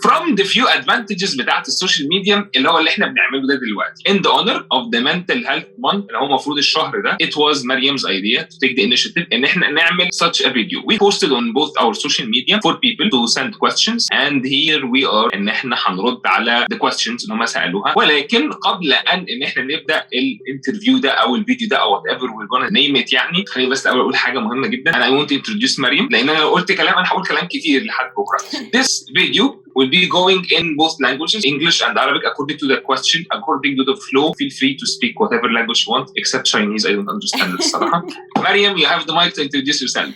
from the few advantages بتاعت السوشيال ميديا اللي احنا بنعمله ده دلوقتي. In the honor of the mental health month اللي هو المفروض الشهر ده, it was Mariam's idea to take the initiative ان احنا نعمل such a video. We posted on both our social media for people to send questions, and here we are ان احنا هنرد على the questions اللي هم سألوها. ولكن قبل ان احنا نبدأ الانترفيو ده او الفيديو ده او whatever we're gonna name it, يعني خليني بس الاول اقول حاجة مهمة جدا. and I want to introduce مريم, لان انا لو قلت كلام انا هقول كلام كتير لحد بكرة. This video will be going in both languages, English and Arabic, according to the question, according to the flow. Feel free to speak whatever language you want, except Chinese. I don't understand it الصراحة. Mariam, you have the mic to introduce yourself.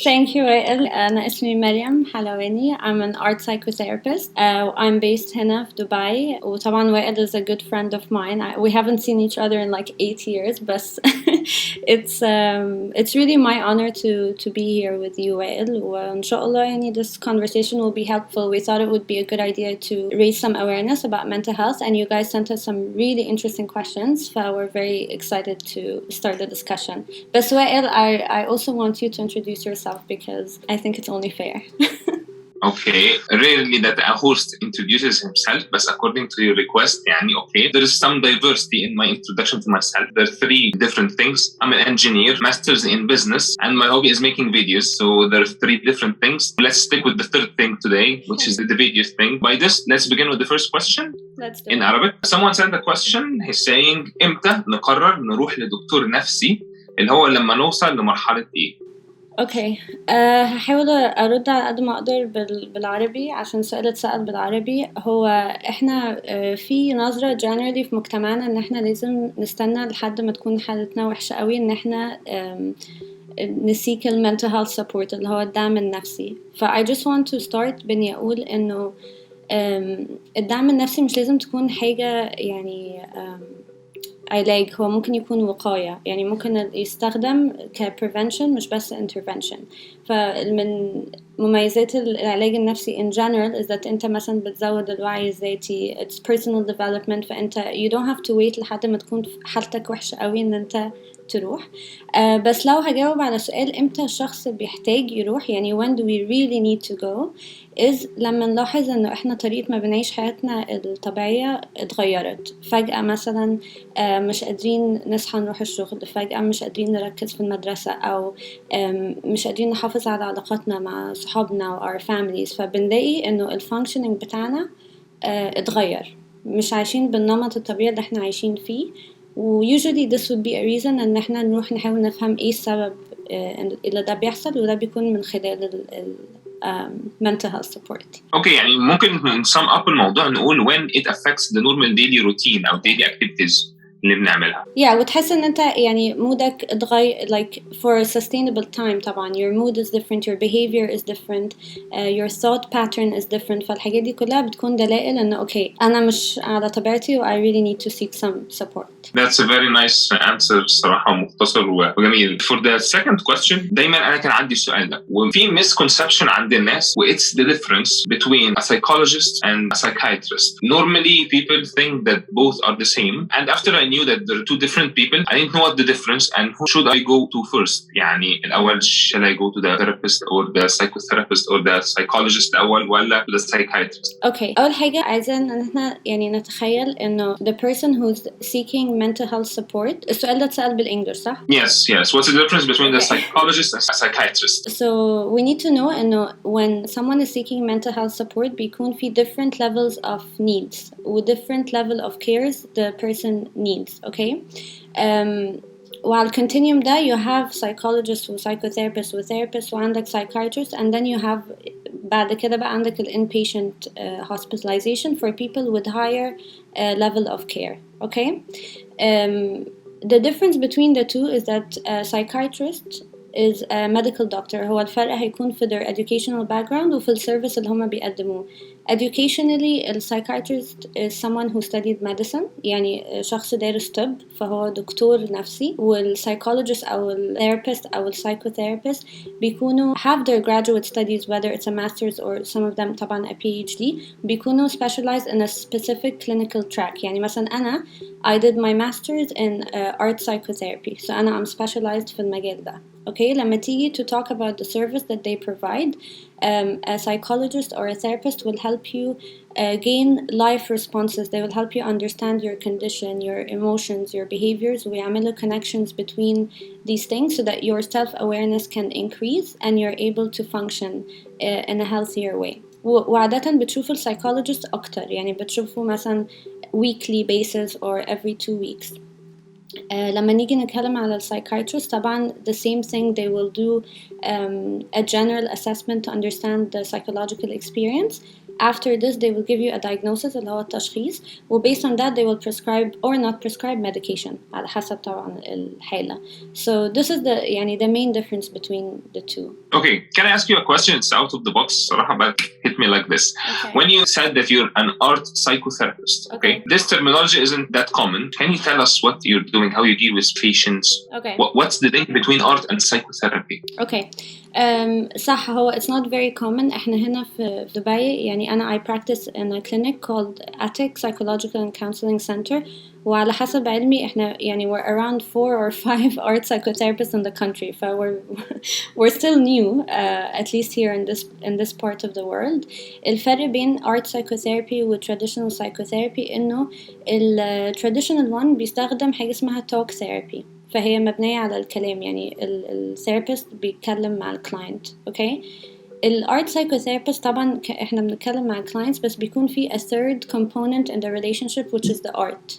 Thank you, وائل. أنا اسمي مريم حلواني. I'm an art psychotherapist. I'm based هنا في دبي. وطبعا وائل is a good friend of mine. We haven't seen each other in like 8 years, but it's really my honor to be here with you, وائل. وإن شاء الله يعني this conversation will be helpful. We thought it would be a good idea to raise some awareness about mental health, and you guys sent us some really interesting questions, so we're very excited to start the discussion. But وائل, I also want you to introduce yourself because I think it's only fair. Okay, rarely that a host introduces himself, but according to your request, يعني okay, there is some diversity in my introduction to myself. There are 3 different things. I'm an engineer, master's in business, and my hobby is making videos. So there are 3 different things. Let's stick with the 3rd thing today, which is the video thing. By this, let's begin with the first question. Let's do in it. Arabic. Someone sent a question. He's saying, إمتى نقرر نروح لدكتور نفسي اللي هو لما نوصل لمرحلة إيه؟ اوكي هحاول ارد على قد ما اقدر بالعربي عشان السؤال اتسأل بالعربي. هو احنا في نظرة generally في مجتمعنا ان احنا لازم نستنى لحد ما تكون حالتنا وحشة قوي ان احنا نسيك mental health support اللي هو الدعم النفسي. I just want to start باني اقول انه الدعم النفسي مش لازم تكون حاجة يعني علاج، هو ممكن يكون وقاية، يعني ممكن يستخدم prevention مش بس intervention. فمن مميزات العلاج النفسي in general is that انت مثلا بتزود الوعي الذاتي، it's personal development. فانت you don't have to wait لحد ما تكون حالتك وحشة قوي ان انت تروح. بس لو هجاوب على سؤال امتى الشخص بيحتاج يروح، يعني when do we really need to go is لما نلاحظ انه احنا طريقة ما بنعيش حياتنا الطبيعية اتغيرت فجأة. مثلا مش قادرين نصحى نروح الشغل، فجأة مش قادرين نركز في المدرسة، او مش قادرين نحافظ على علاقاتنا مع صحابنا و our families. فبنلاقي انه الفانكشنينج بتاعنا اتغير، مش عايشين بالنمط الطبيعي اللي احنا عايشين فيه. و usually this would be a reason ان احنا نروح نحاول نفهم ايه السبب اللي ده بيحصل، وده بيكون من خلال mental health support. Okay, يعني ممكن sum up الموضوع نقول when it affects the normal daily routine أو daily activities اللي بنعملها. وتحس ان انت يعني مودك اتغير like for a sustainable time. طبعا your mood is different, your behavior is different, your thought pattern is different. فالحاجات دي كلها بتكون دلائل ان اوكي انا مش على طبيعتي و I really need to seek some support. That's a very nice answer صراحة، مختصر وجميل. For the second question, دايما أنا كان عندي السؤال ده، وفي misconception عند الناس و it's the difference between a psychologist and a psychiatrist. Normally people think that both are the same, and after I knew that there are 2 different people, I didn't know what the difference and who should I go to first. يعني الأول shall I go to the therapist or the psychotherapist or the psychologist الأول ولا the psychiatrist؟ Okay, أول حاجة عايزين إن إحنا يعني نتخيل إنه the person who's seeking mental health support. السؤال ده اتسأل بالإنجليش صح؟ Yes. What's the difference between the psychologist and psychiatrist? So we need to know إنه when someone is seeking mental health support بيكون في different levels of needs و different level of cares the person needs. Okay. وعلى الكونتينيوم ده you have psychologist و psychotherapist و therapist وعندك psychiatrist, and then you have بعد كده بقى عندك ال inpatient hospitalization for people with higher level of care. Okay. The difference between the two is that a psychiatrist is a medical doctor. هو الفرق هيكون في their educational background وفي السيرفيس اللي هما بيقدموه. Educationally, a psychiatrist is someone who studied medicine, يعني شخص دارس طب فهو دكتور نفسي. والpsychologist أو therapist أو psychotherapist بيكونوا have their graduate studies, whether it's a master's or some of them طبعا a PhD, بيكونوا specialized in a specific clinical track. يعني مثلا أنا I did my master's in art psychotherapy, so أنا I'm specialized في المجال ده. Okay, لما تيجي to talk about the service that they provide, a psychologist or a therapist will help you gain life responses. They will help you understand your condition, your emotions, your behaviors. ويعملوا connections between these things so that your self-awareness can increase and you're able to function in a healthier way. وعادة بتشوفوا السايكولوجيست أكتر، يعني بتشوفوا مثلا weekly basis or every 2 weeks. لما نيجي نتكلم على psychiatrist طبعا the same thing, they will do a general assessment to understand the psychological experience. After this they will give you a diagnosis اللي هو التشخيص، و based on that they will prescribe or not prescribe medication على حسب طبعا الحالة. So this is يعني the main difference between the two. Okay, can I ask you a question? It's out of the box صراحة, but hit me like this. Okay. When you said that you're an art psychotherapist, okay, this terminology isn't that common. Can you tell us what you're doing, how you deal with patients? Okay. What's the link between art and psychotherapy? Okay. صح، هو it's not very common. احنا هنا في دبي يعني أنا I practice in a clinic called Psychological and Counseling Center، وعلى حسب علمي احنا يعني we're around 4 or 5 art psychotherapists in the country. ف we're still new at least here in this part of the world. الفرق بين art psychotherapy و traditional psychotherapy إنه traditional one بيستخدم حاجة اسمها talk therapy، فهي مبنية على الكلام، يعني الثيرابيست بيتكلم مع الكلاينت. اوكي، الارت سايكوثيرابيست طبعا احنا بنتكلم مع الكلاينتس بس بيكون في a third component in the relationship which is the art.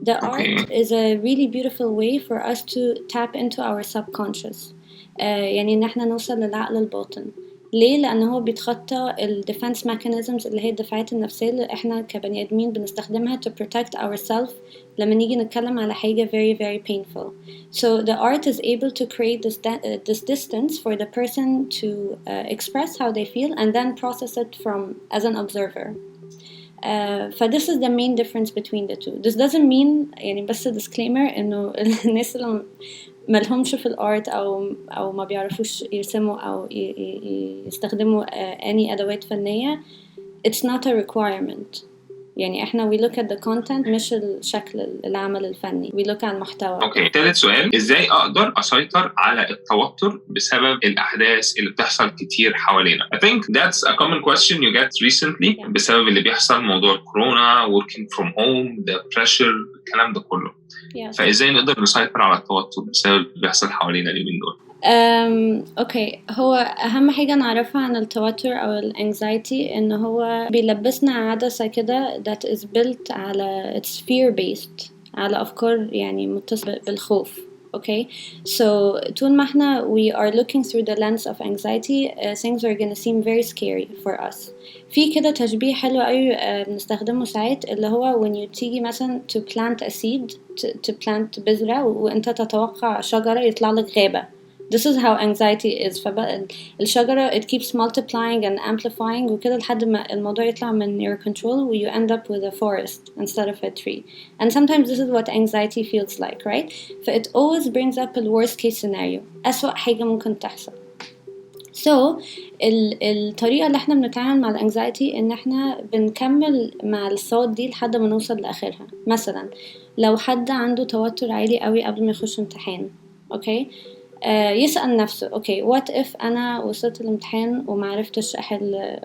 The art is a really beautiful way for us to tap into our subconscious. يعني ان احنا نوصل للعقل الباطن. ليه؟ لأنه هو بيتخطى ال defense mechanisms اللي هي الدفاعات النفسية اللي احنا كبني آدمين بنستخدمها to protect ourselves لما نيجي نتكلم على حاجة very very painful. So the art is able to create this distance for the person to express how they feel and then process it from as an observer. This is the main difference between the two. This doesn't mean يعني بس disclaimer إنه الناس اللي ملهمش في الارت أو ما بيعرفوش يرسموا أو يستخدموا any أدوات فنية it's not a requirement. يعني احنا we look at the content مش الشكل العمل الفني، we look على المحتوى. اوكي، ثالث سؤال، ازاي اقدر اسيطر على التوتر بسبب الاحداث اللي بتحصل كتير حوالينا؟ I think that's a common question you get recently بسبب اللي بيحصل، موضوع الكورونا، working from home, the pressure، الكلام ده كله. فازاي نقدر نسيطر على التوتر بسبب اللي بيحصل حوالينا اليومين دول؟ اوكي، هو اهم حاجه نعرفها عن التوتر او الانكزايتي ان هو بيلبسنا عدسه كده that is built على it's fear based، على افكار يعني متصله بالخوف. Okay, so طول ما احنا we are looking through the lens of anxiety, things are gonna seem very scary for us. في كده تشبيه حلو قوي بنستخدمه ساعات، اللي هو when you تيجي مثلا to plant a seed, to plant بذرة وانت تتوقع شجرة يطلع لك غابة. This is how anxiety is. فبقى الشجرة it keeps multiplying and amplifying وكده لحد ما الموضوع يطلع من your control و you end up with a forest instead of a tree. And sometimes this is what anxiety feels like, right? It always brings up the worst case scenario، أسوأ حاجة ممكن تحصل. So الطريقة اللي احنا بنتعامل مع الانكزايتي ان احنا بنكمل مع الثوت دي لحد ما نوصل لآخرها. مثلا لو حد عنده توتر عالي قوي قبل ما يخش امتحان، اوكي، يسأل نفسه اوكي what if انا وصلت الامتحان ومعرفتش احل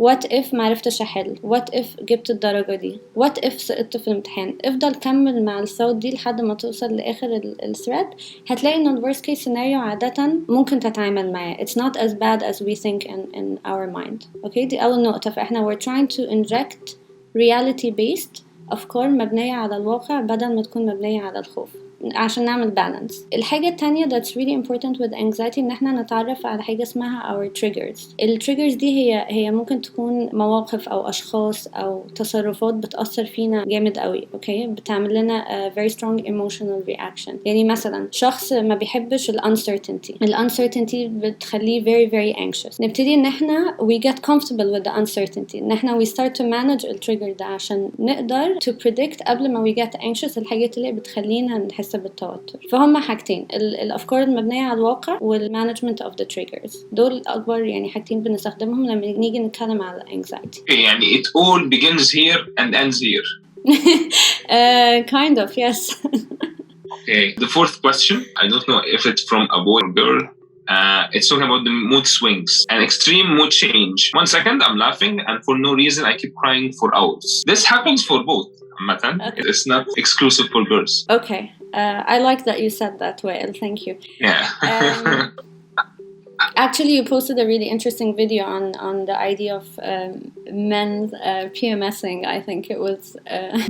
what if معرفتش احل what if جبت الدرجة دي what if سقطت في الامتحان. افضل كمل مع الصوت دي لحد ما توصل لاخر الثريد، هتلاقي ان ال worst case scenario عادة ممكن تتعامل معاه. it's not as bad as we think in our mind. اوكي، دي اول نقطة. فاحنا we're trying to inject reality based افكار مبنية على الواقع بدل ما تكون مبنية على الخوف عشان نعمل بالانس. الحاجة التانية that's really important with anxiety ان احنا نتعرف على حاجة اسمها our triggers. التريجرز دي هي ممكن تكون مواقف او اشخاص او تصرفات بتأثر فينا جامد قوي، اوكي، بتعمل لنا a very strong emotional reaction. يعني مثلا شخص ما بيحبش uncertainty بتخليه very very anxious. نبتدي ان احنا we get comfortable with the uncertainty، ان احنا we start to manage التريجر ده عشان نقدر to predict قبل ما we get anxious الحاجات اللي بتخلينا نحس بالتوتر. فهم حاجتين، الأفكار المبنية على الواقع والمانجمنت of the triggers. دول أكبر يعني حاجتين بنستخدمهم لما نيجي نتكلم على anxiety. يعني it all begins here and ends here. Kind of, yes. Okay. The fourth question, I don't know if it's from a boy or girl. It's talking about the mood swings and extreme mood change. 1 second, I'm laughing, and for no reason, I keep crying for hours. This happens for both. Okay. It's not exclusive for girls. Okay. I like that you said that, Wa'il. Thank you. Yeah. Actually, you posted a really interesting video on the idea of men PMSing. I think it was.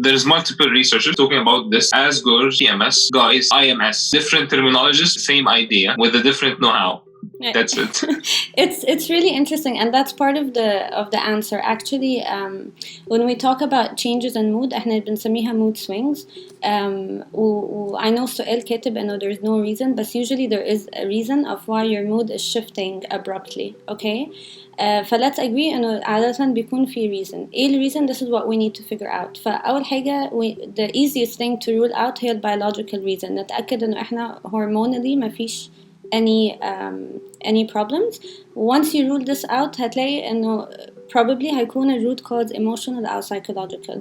There's multiple researchers talking about this as girls, PMS, guys, IMS. Different terminologies, same idea with a different know-how. That's it. It's really interesting, and that's part of the answer. Actually, when we talk about changes in mood, احنا بنسميها mood swings. I know سؤال كاتب إنه there's no reason, but usually there is a reason of why your mood is shifting abruptly. Okay. فlet's agree إنه عادة بيكون في reason. إيه ال reason? This is what we need to figure out. فأول حاجة the easiest thing to rule out هي biological reason. نتأكد إنه إحنا hormonally ما فيش any problems. Once you rule this out هتلاقي إنه probably هيكون ال root cause emotional أو psychological.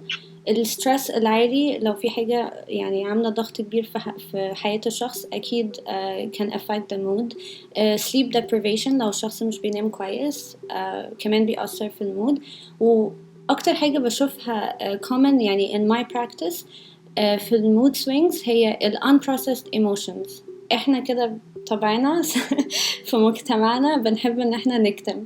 السترس العالي لو في حاجة يعني عاملة ضغط كبير في حياة الشخص أكيد can affect the mood. Sleep deprivation لو الشخص مش بينام كويس كمان بيأثر في المود. وأكتر حاجة بشوفها common يعني in my practice في المود swings هي ال unprocessed emotions. إحنا كده طبعنا في مجتمعنا بنحب إن إحنا نكتم.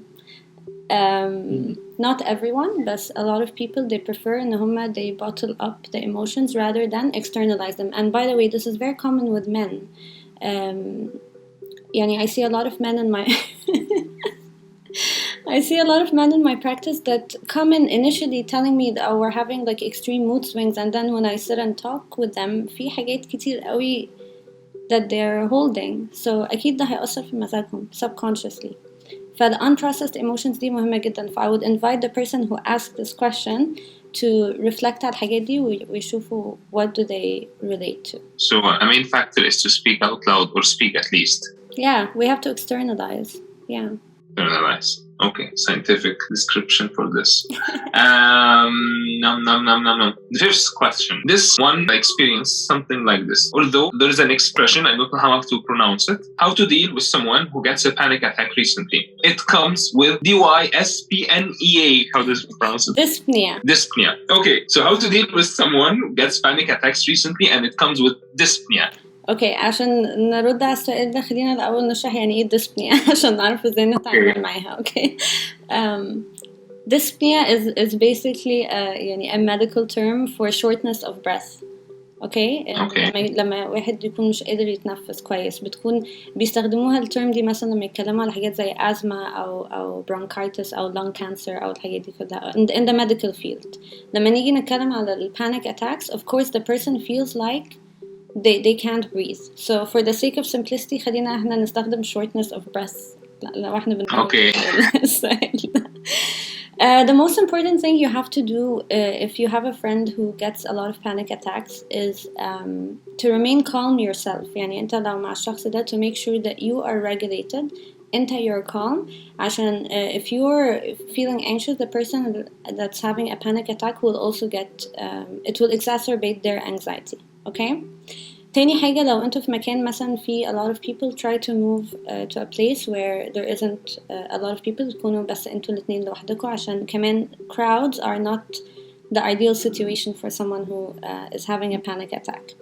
Not everyone, but a lot of people they prefer إن هما they bottle up the emotions rather than externalize them. And by the way, this is very common with men. يعني I see a lot of men in my practice that come in initially telling me that we're having like extreme mood swings, and then when I sit and talk with them في حاجات كتير قوي that they're holding. So أكيد ده هيأثر في مزاجهم subconsciously. فال unprocessed emotions دي مهمة جدا. I would invite the person who asked this question to reflect على الحاجات دي ويشوفوا what do they relate to. So a main factor is to speak out loud or speak at least. Yeah, we have to externalize. Yeah. Externalize. Okay, scientific description for this. The fifth question. This one I experienced something like this. Although there is an expression, I don't know how to pronounce it. How to deal with someone who gets a panic attack recently. It comes with dyspnea. How does it pronounce it? Dyspnea. Okay, so how to deal with someone who gets panic attacks recently and it comes with dyspnea. اوكي عشان نرد على السؤال ده خلينا الاول نشرح يعني ايه dyspnea عشان نعرف ازاي نتعامل معاها. اوكي dyspnea is basically يعني a medical term for shortness of breath. اوكي لما واحد يكون مش قادر يتنفس كويس بتكون بيستخدموها الترم دي مثلا لما يتكلموا على حاجات زي asthma او bronchitis او lung cancer او الحاجات دي كلها in the medical field. لما نيجي نتكلم على ال panic attacks, of course the person feels like they can't breathe. So for the sake of simplicity خلينا احنا نستخدم shortness of breath لو احنا بنقول the most important thing you have to do if you have a friend who gets a lot of panic attacks is to remain calm yourself. يعني انت لو مع الشخص ده to make sure that you are regulated انت you're calm عشان if you're feeling anxious the person that's having a panic attack will also get it will exacerbate their anxiety. Okay. تاني حاجة لو انتوا في مكان مثلا في a lot of people try to move to a place where there isn't a lot of people تكونوا بس انتوا الاتنين لوحدكوا عشان كمان crowds are not the ideal situation for someone who is having a panic attack.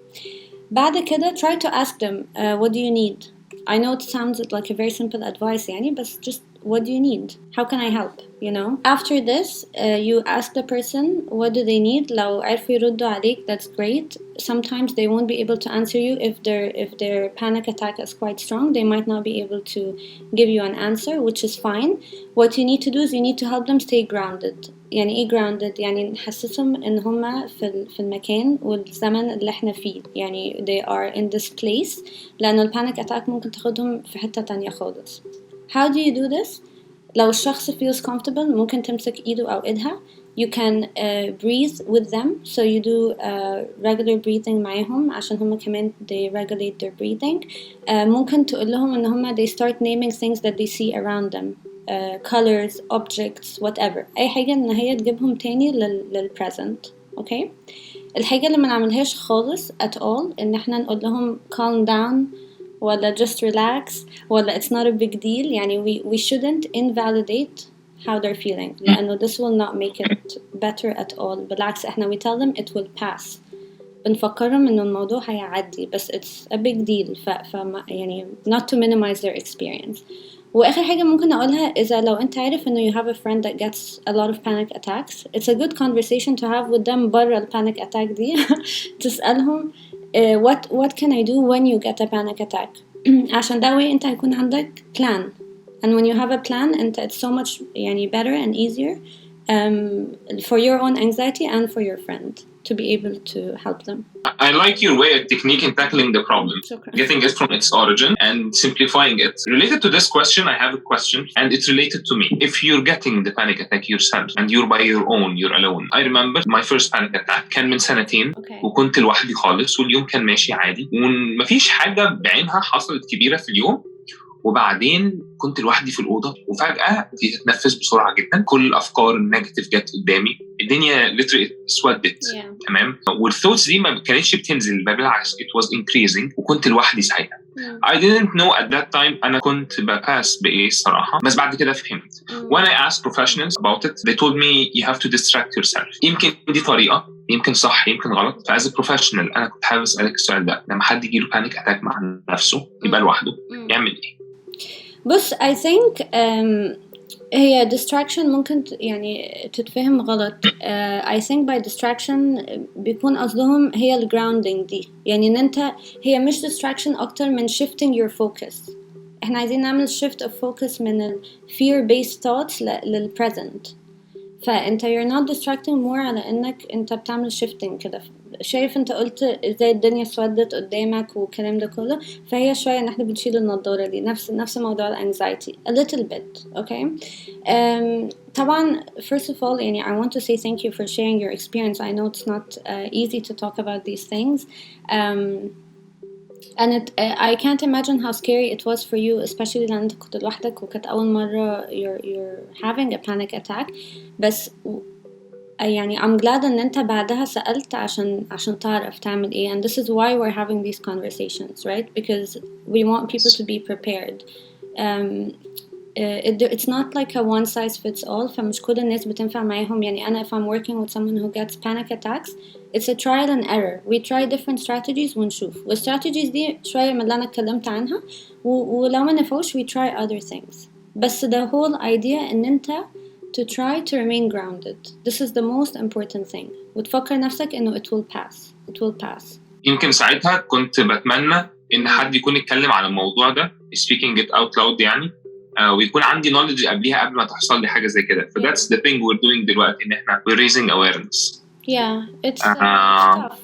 بعد كده try to ask them what do you need. I know it sounds like a very simple advice يعني بس just what do you need? How can I help? You know? After this, you ask the person what do they need. لو عرفوا يردوا عليك, that's great. Sometimes they won't be able to answer you if their panic attack is quite strong. They might not be able to give you an answer, which is fine. What you need to do is you need to help them stay grounded. يعني إيه grounded؟ يعني نحسسهم إن هما في المكان والزمن اللي إحنا فيه. يعني they are in this place. لأنه ال panic attack ممكن تاخدهم في حتة تانية خالص. How do you do this? لو الشخص feels comfortable ممكن تمسك إيده أو إيدها. You can breathe with them. So you do regular breathing معهم عشان هما كمان they regulate their breathing. ممكن تقول لهم إن هما they start naming things that they see around them. Colors, objects, whatever. أي حاجة إن هي تجيبهم تاني للpresent. Okay. الحاجة اللي ما نعملهاش خالص at all إن إحنا نقول لهم calm down. ولا just relax ولا it's not a big deal. يعني we shouldn't invalidate how they're feeling لأنه this will not make it better at all. بالعكس احنا we tell them it will pass. بنفكرهم إنه الموضوع هيعدي بس it's a big deal. يعني not to minimize their experience. وآخر حاجة ممكن أقولها إذا لو أنت عارف إنه you have a friend that gets a lot of panic attacks, it's a good conversation to have with them برا ال panic attack دي. تسألهم what can I do when you get a panic attack. عشان that way أنت هيكون عندك plan, and when you have a plan أنت it's so much يعني better and easier for your own anxiety and for your friend to be able to help them. I like your way of technique in tackling the problem, getting it from its origin and simplifying it. Related to this question, I have a question, and it's related to me. If you're getting the panic attack yourself and you're by your own, you're alone. I remember my first panic attack كان من سنتين وكنت لوحدي خالص واليوم كان ماشي عادي ومفيش حاجة بعينها حصلت كبيرة في اليوم. وبعدين كنت لوحدي في الأوضة وفجأة بتتنفس بسرعة جدا. كل الأفكار النيجاتيف جت قدامي. الدنيا literally اسودت. تمام. والثوتس دي ما كانتش بتنزل بالعكس it was increasing وكنت لوحدي ساعتها. I didn't know at that time أنا كنت بباس بإيه الصراحة بس بعد كده فهمت. When I asked professionals about it they told me you have to distract yourself. يمكن دي طريقة يمكن صح يمكن غلط. فاز بروفيشنال أنا كنت حابب أسألك السؤال ده. لما حد يجيله panic attack مع نفسه يبقى لوحده يعمل إيه؟ بص I think هي distraction ممكن يعني تتفهم غلط. I think by distraction بيكون قصدهم هي ال grounding دي. يعني إن أنت هي مش distraction أكتر من shifting your focus. إحنا عايزين نعمل shift of focus من ال fear based thoughts لل present. فأنت you're not distracting more على إنك أنت بتعمل shifting كده. شايف أنت قلت إزاي الدنيا سودت قدامك والكلام ده كله. فهي شوية إن إحنا بنشيل النظارة دي نفس موضوع الانكزايتي a little bit. Okay. طبعا first of all يعني I want to say thank you for sharing your experience. I know it's not easy to talk about these things. And I can't imagine how scary it was for you, especially لأن أنت كنت لوحدك وكانت أول مرة you're having a panic attack. بس يعني I'm glad إن أنت بعدها سألت عشان تعرف تعمل إيه. And this is why we're having these conversations, right? Because we want people to be prepared. It's not like a one size fits all. فمش كل الناس بتنفع معاهم. يعني أنا if I'm working with someone who gets panic attacks, it's a trial and error. We try different strategies ونشوف. والstrategies دي شوية من اللي أنا اتكلمت عنها. ولو ما نفوش we try other things. بس the whole idea إن أنت to try to remain grounded. This is the most important thing. وتفكر نفسك إنه it will pass. It will pass. يمكن ساعتها كنت بتمنى إن حد يكون يتكلم على الموضوع ده speaking it out loud يعني. ويكون عندي knowledge قبل ما تحصل لي حاجة زي كده. So that's the thing we're doing دلوقتي إن إحنا we're raising awareness. Yeah, it's tough.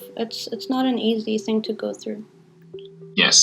It's not an easy thing to go through. Yes.